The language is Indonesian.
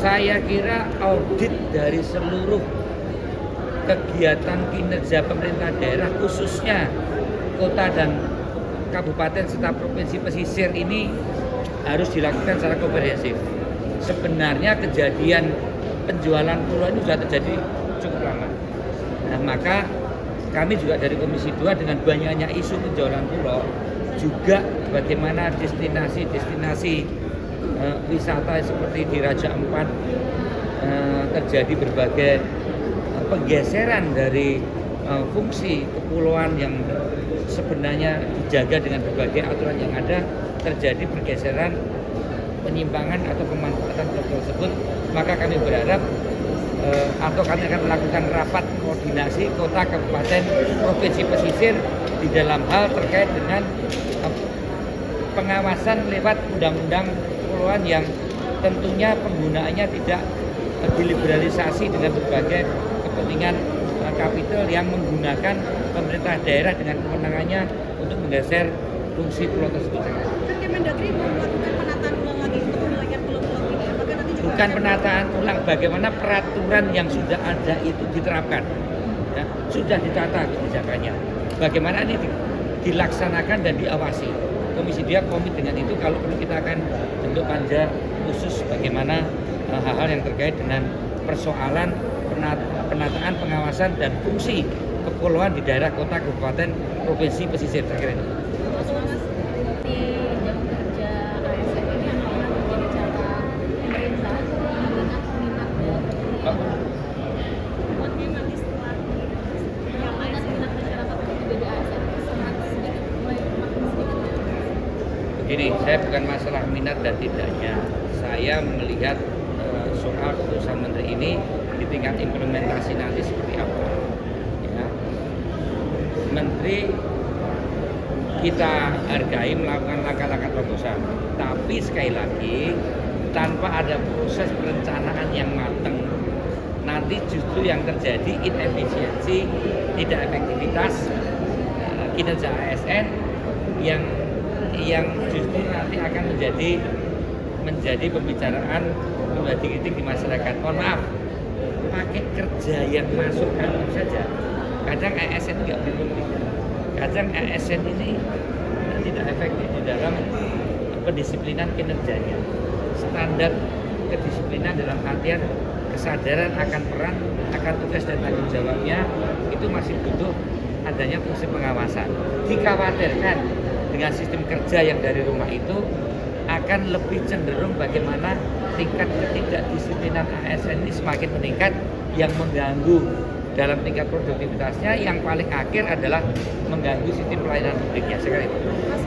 Saya kira audit dari seluruh kegiatan kinerja pemerintah daerah khususnya kota dan kabupaten serta provinsi pesisir ini harus dilakukan secara komprehensif. Sebenarnya kejadian penjualan pulau ini sudah terjadi cukup lama. Nah, maka kami juga dari Komisi 2 dengan banyaknya isu penjualan pulau, juga bagaimana destinasi wisata seperti di Raja Ampat terjadi berbagai penggeseran dari fungsi kepulauan yang sebenarnya dijaga dengan berbagai aturan yang ada, terjadi pergeseran, penyimpangan atau pemanfaatan pulau tersebut. Maka kami berharap atau kami akan melakukan rapat koordinasi kota, kabupaten, provinsi pesisir di dalam hal terkait dengan pengawasan lewat undang-undang kepulauan yang tentunya penggunaannya tidak diliberalisasi dengan berbagai kepentingan kapital yang menggunakan pemerintah daerah dengan kewenangannya untuk menggeser fungsi pulau tersebut. Kan Kemendagri mau melakukan penataan ulang lagi untuk wilayah pulau-pulau ini. Apakah nanti juga Bukan penataan ulang, bagaimana peraturan yang sudah ada itu diterapkan, ya, sudah ditata kebijakannya. Bagaimana ini dilaksanakan dan diawasi. Komisi 2 komit dengan itu. Kalau perlu kita akan bentuk panja khusus bagaimana hal-hal yang terkait dengan persoalan penataan, pengawasan dan fungsi kepulauan di daerah kota, kabupaten, provinsi pesisir. Saya kira ini. Di jam kerja ASN ini apakah menjadi catatan pemerintah minat nanti setelah minat masyarakat untuk juga di ASN sangat sedikit, mulai makin sedikit. Begini, saya bukan masalah minat dan tidaknya. Saya melihat soal keputusan menteri ini di tingkat implementasi nanti seperti apa. Ya. Menteri kita hargai melakukan langkah-langkah terobosan, tapi sekali lagi tanpa ada proses perencanaan yang matang, nanti justru yang terjadi inefisiensi, tidak efektivitas kinerja ASN yang justru nanti akan menjadi pembicaraan, menjadi kritik di masyarakat. Mohon maaf, pakai kerja yang masuk kantor saja. Kadang ASN nggak berbukti. Kadang ASN ini tidak efektif di dalam pendisiplinan kinerjanya. Standar kedisiplinan dalam artian kesadaran akan peran, akan tugas dan tanggung jawabnya itu masih butuh adanya fungsi pengawasan. Dikhawatirkan dengan sistem kerja yang dari rumah itu akan lebih cenderung bagaimana tingkat ketidakdisiplinan ASN ini semakin meningkat, yang mengganggu dalam tingkat produktivitasnya, yang paling akhir adalah mengganggu sistem pelayanan publiknya. Sekali itu.